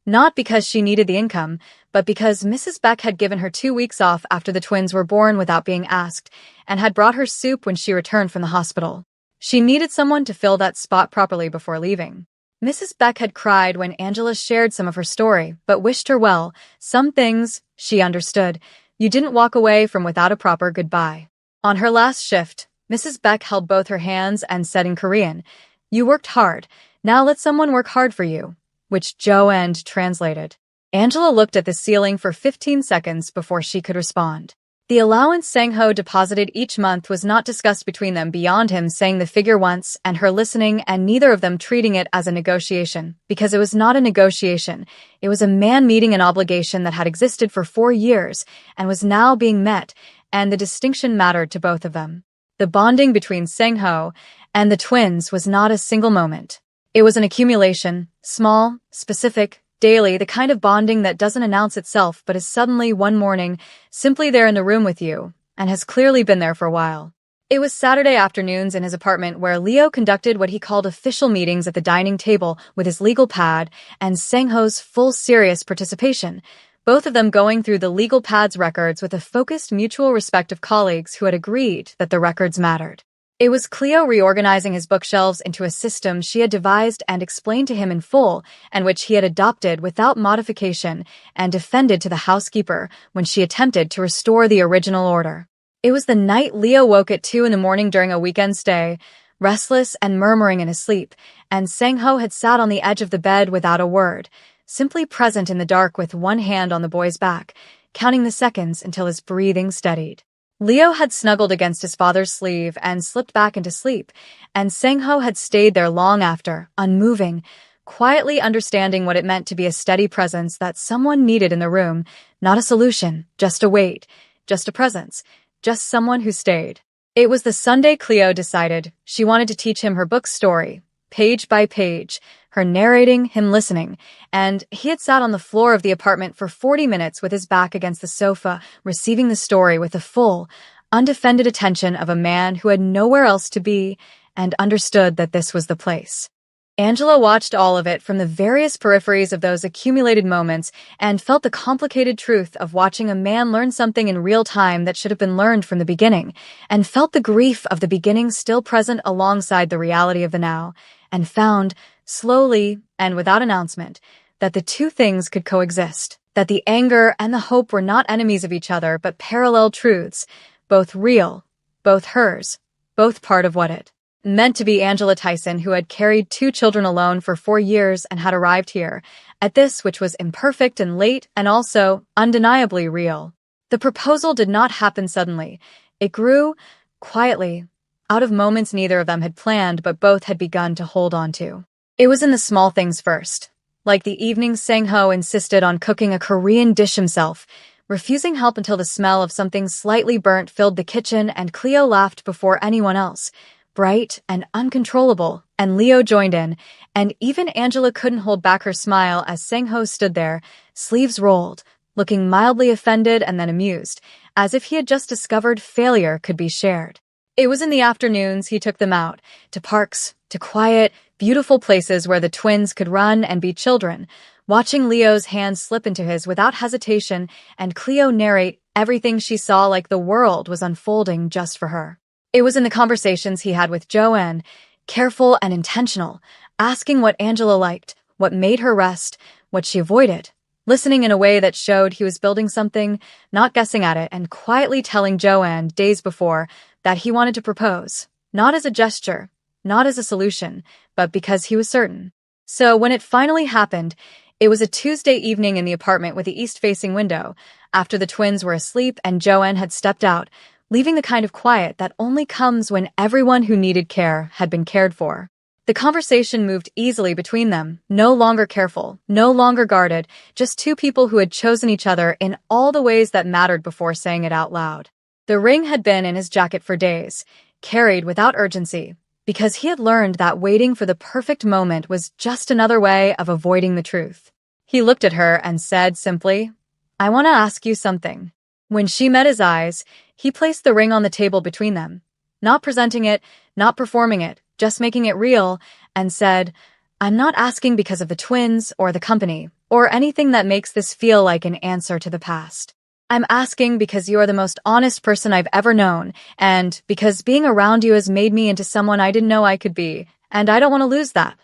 Not because she needed the income, but because Mrs. Beck had given her 2 weeks off after the twins were born without being asked, and had brought her soup when she returned from the hospital. She needed someone to fill that spot properly before leaving. Mrs. Beck had cried when Angela shared some of her story, but wished her well. Some things, she understood, you didn't walk away from without a proper goodbye. On her last shift, Mrs. Beck held both her hands and said in Korean, "You worked hard, now let someone work hard for you," which Jo-en translated. Angela looked at the ceiling for 15 seconds before she could respond. The allowance Sang-ho deposited each month was not discussed between them beyond him saying the figure once and her listening and neither of them treating it as a negotiation, because it was not a negotiation. It was a man meeting an obligation that had existed for 4 years and was now being met, and the distinction mattered to both of them. The bonding between Sang-ho and the twins was not a single moment. It was an accumulation, small, specific, daily, the kind of bonding that doesn't announce itself but is suddenly one morning, simply there in the room with you, and has clearly been there for a while. It was Saturday afternoons in his apartment where Leo conducted what he called official meetings at the dining table with his legal pad and Sang-ho's full serious participation, both of them going through the legal pad's records with a focused mutual respect of colleagues who had agreed that the records mattered. It was Cleo reorganizing his bookshelves into a system she had devised and explained to him in full, and which he had adopted without modification and defended to the housekeeper when she attempted to restore the original order. It was the night Leo woke at 2 a.m. during a weekend stay, restless and murmuring in his sleep, and Sang-ho had sat on the edge of the bed without a word, simply present in the dark with one hand on the boy's back, counting the seconds until his breathing steadied. Leo had snuggled against his father's sleeve and slipped back into sleep, and Sang-ho had stayed there long after, unmoving, quietly understanding what it meant to be a steady presence that someone needed in the room, not a solution, just a weight, just a presence, just someone who stayed. It was the Sunday Cleo decided she wanted to teach him her book story, page by page, her narrating, him listening, and he had sat on the floor of the apartment for 40 minutes with his back against the sofa, receiving the story with the full, undefended attention of a man who had nowhere else to be and understood that this was the place. Angela watched all of it from the various peripheries of those accumulated moments and felt the complicated truth of watching a man learn something in real time that should have been learned from the beginning, and felt the grief of the beginning still present alongside the reality of the now, and found, slowly and without announcement, that the two things could coexist, that the anger and the hope were not enemies of each other but parallel truths, both real, both hers, both part of what it meant to be Angela Tyson, who had carried 2 children alone for 4 years and had arrived here, at this which was imperfect and late and also undeniably real. The proposal did not happen suddenly. It grew, quietly, out of moments neither of them had planned but both had begun to hold on to. It was in the small things first. Like the evening Sang-ho insisted on cooking a Korean dish himself, refusing help until the smell of something slightly burnt filled the kitchen and Cleo laughed before anyone else, bright and uncontrollable, and Leo joined in, and even Angela couldn't hold back her smile as Sang-ho stood there, sleeves rolled, looking mildly offended and then amused, as if he had just discovered failure could be shared. It was in the afternoons he took them out, to parks, to quiet, beautiful places where the twins could run and be children, watching Leo's hands slip into his without hesitation and Cleo narrate everything she saw like the world was unfolding just for her. It was in the conversations he had with Jo-en, careful and intentional, asking what Angela liked, what made her rest, what she avoided, listening in a way that showed he was building something, not guessing at it, and quietly telling Jo-en days before that he wanted to propose, not as a gesture, not as a solution, but because he was certain. So when it finally happened, it was a Tuesday evening in the apartment with the east-facing window, after the twins were asleep and Jo-en had stepped out, leaving the kind of quiet that only comes when everyone who needed care had been cared for. The conversation moved easily between them, no longer careful, no longer guarded, just two people who had chosen each other in all the ways that mattered before saying it out loud. The ring had been in his jacket for days, carried without urgency, because he had learned that waiting for the perfect moment was just another way of avoiding the truth. He looked at her and said simply, "I want to ask you something." When she met his eyes, he placed the ring on the table between them, not presenting it, not performing it, just making it real, and said, "I'm not asking because of the twins or the company, or anything that makes this feel like an answer to the past. I'm asking because you are the most honest person I've ever known, and because being around you has made me into someone I didn't know I could be, and I don't want to lose that."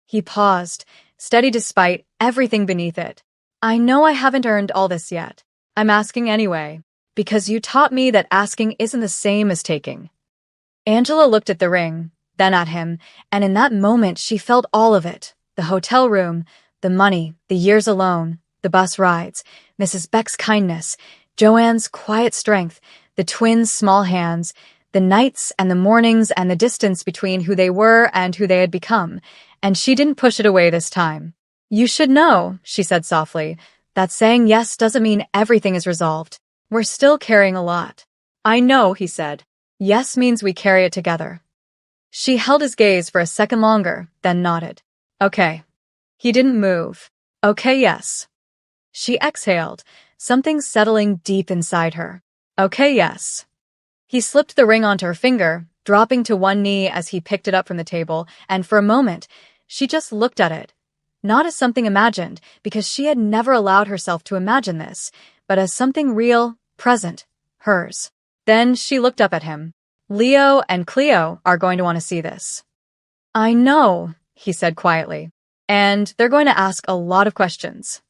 He paused, steady despite everything beneath it. "I know I haven't earned all this yet. I'm asking anyway, because you taught me that asking isn't the same as taking." Angela looked at the ring, then at him, and in that moment she felt all of it. The hotel room, the money, the years alone, the bus rides, Mrs. Beck's kindness, Joanne's quiet strength, the twins' small hands, the nights and the mornings and the distance between who they were and who they had become, and she didn't push it away this time. "You should know," she said softly, "that saying yes doesn't mean everything is resolved. We're still carrying a lot." "I know," he said. "Yes means we carry it together." She held his gaze for a second longer, then nodded. "Okay." He didn't move. "Okay, yes." She exhaled, something settling deep inside her. "Okay, yes." He slipped the ring onto her finger, dropping to one knee as he picked it up from the table, and for a moment, she just looked at it. Not as something imagined, because she had never allowed herself to imagine this, but as something real, present, hers. Then she looked up at him. "Leo and Cleo are going to want to see this." "I know," he said quietly. "And they're going to ask a lot of questions."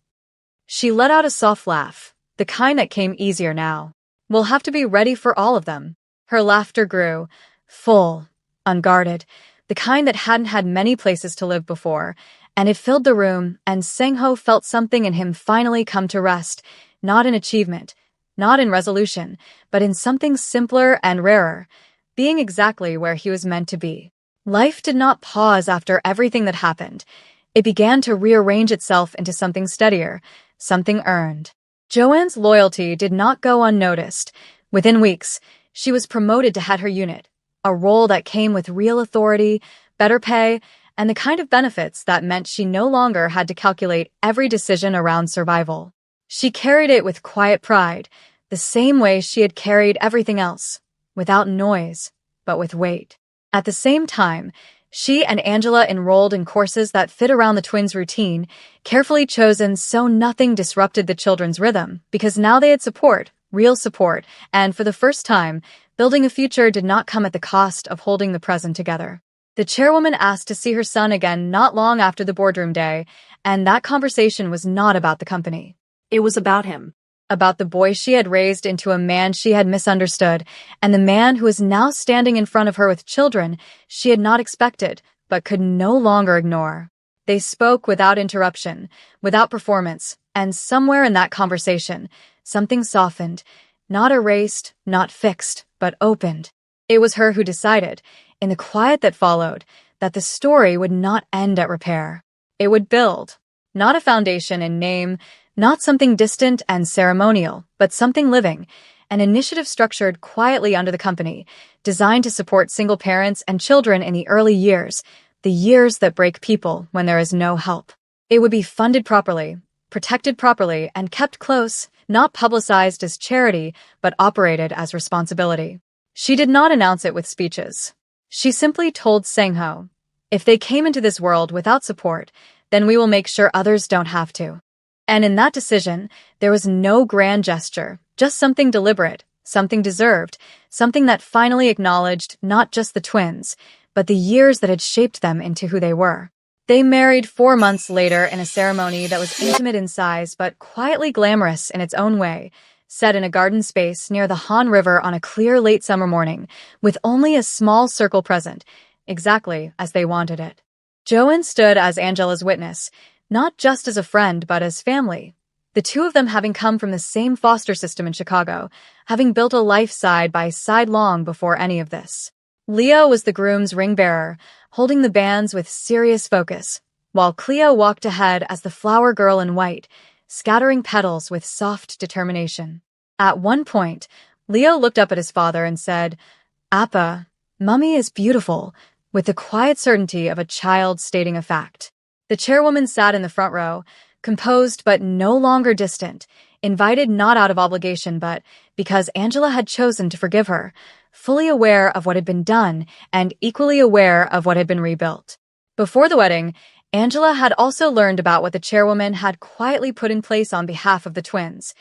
She let out a soft laugh, the kind that came easier now. "We'll have to be ready for all of them." Her laughter grew, full, unguarded, the kind that hadn't had many places to live before, and it filled the room, and Sang-ho felt something in him finally come to rest, not in achievement, not in resolution, but in something simpler and rarer, being exactly where he was meant to be. Life did not pause after everything that happened. It began to rearrange itself into something steadier, something earned. Joanne's loyalty did not go unnoticed. Within weeks, she was promoted to head her unit, a role that came with real authority, better pay, and the kind of benefits that meant she no longer had to calculate every decision around survival. She carried it with quiet pride, the same way she had carried everything else, without noise, but with weight. At the same time, she and Angela enrolled in courses that fit around the twins' routine, carefully chosen so nothing disrupted the children's rhythm, because now they had support, real support, and for the first time, building a future did not come at the cost of holding the present together. The chairwoman asked to see her son again not long after the boardroom day, and that conversation was not about the company. It was about him. About the boy she had raised into a man she had misunderstood, and the man who was now standing in front of her with children she had not expected, but could no longer ignore. They spoke without interruption, without performance, and somewhere in that conversation, something softened, not erased, not fixed, but opened. It was her who decided, in the quiet that followed, that the story would not end at repair. It would build, not a foundation in name, not something distant and ceremonial, but something living, an initiative structured quietly under the company, designed to support single parents and children in the early years, the years that break people when there is no help. It would be funded properly, protected properly, and kept close, not publicized as charity, but operated as responsibility. She did not announce it with speeches. She simply told Sang-ho, "If they came into this world without support, then we will make sure others don't have to." And in that decision, there was no grand gesture, just something deliberate, something deserved, something that finally acknowledged not just the twins, but the years that had shaped them into who they were. They married 4 months later in a ceremony that was intimate in size but quietly glamorous in its own way, set in a garden space near the Han River on a clear late summer morning, with only a small circle present, exactly as they wanted it. Joanne stood as Angela's witness, not just as a friend but as family, the two of them having come from the same foster system in Chicago, having built a life side by side long before any of this. Leo was the groom's ring bearer, holding the bands with serious focus, while Cleo walked ahead as the flower girl in white, scattering petals with soft determination. At one point, Leo looked up at his father and said, "Appa, Mummy is beautiful," with the quiet certainty of a child stating a fact. The chairwoman sat in the front row, composed but no longer distant, invited not out of obligation but because Angela had chosen to forgive her, fully aware of what had been done and equally aware of what had been rebuilt. Before the wedding, Angela had also learned about what the chairwoman had quietly put in place on behalf of the twins.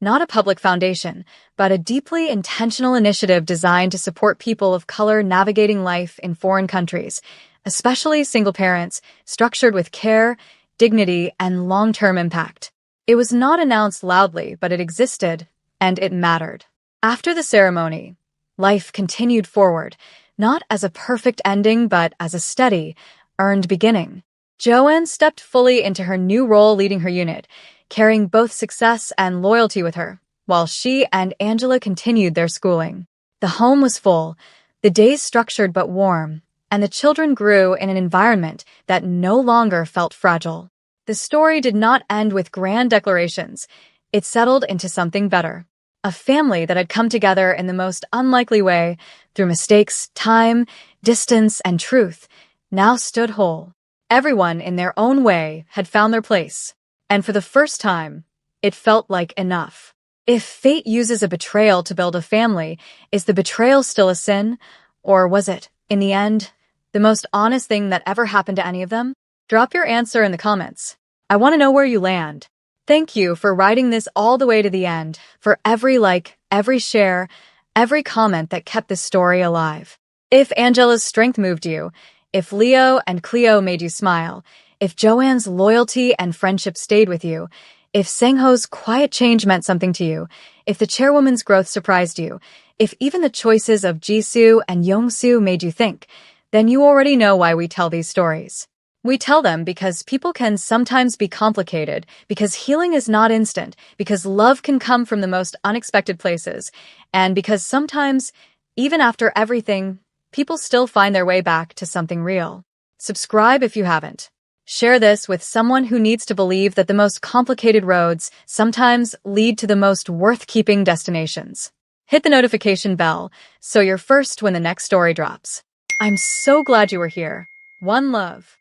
Not a public foundation, but a deeply intentional initiative designed to support people of color navigating life in foreign countries, especially single parents, structured with care, dignity, and long-term impact. It was not announced loudly, but it existed, and it mattered. After the ceremony, life continued forward, not as a perfect ending, but as a steady, earned beginning. Joanne stepped fully into her new role leading her unit, carrying both success and loyalty with her, while she and Angela continued their schooling. The home was full, the days structured but warm, and the children grew in an environment that no longer felt fragile. The story did not end with grand declarations. It settled into something better. A family that had come together in the most unlikely way, through mistakes, time, distance, and truth, now stood whole. Everyone, in their own way, had found their place. And for the first time, it felt like enough. If fate uses a betrayal to build a family, is the betrayal still a sin? Or was it, in the end, the most honest thing that ever happened to any of them? Drop your answer in the comments. I want to know where you land. Thank you for riding this all the way to the end, for every like, every share, every comment that kept this story alive. If Angela's strength moved you, if Leo and Cleo made you smile, if Joanne's loyalty and friendship stayed with you, if Sangho's quiet change meant something to you, if the chairwoman's growth surprised you, if even the choices of Jisoo and Yongsoo made you think, then you already know why we tell these stories. We tell them because people can sometimes be complicated, because healing is not instant, because love can come from the most unexpected places, and because sometimes, even after everything, people still find their way back to something real. Subscribe if you haven't. Share this with someone who needs to believe that the most complicated roads sometimes lead to the most worth-keeping destinations. Hit the notification bell so you're first when the next story drops. I'm so glad you were here. One love.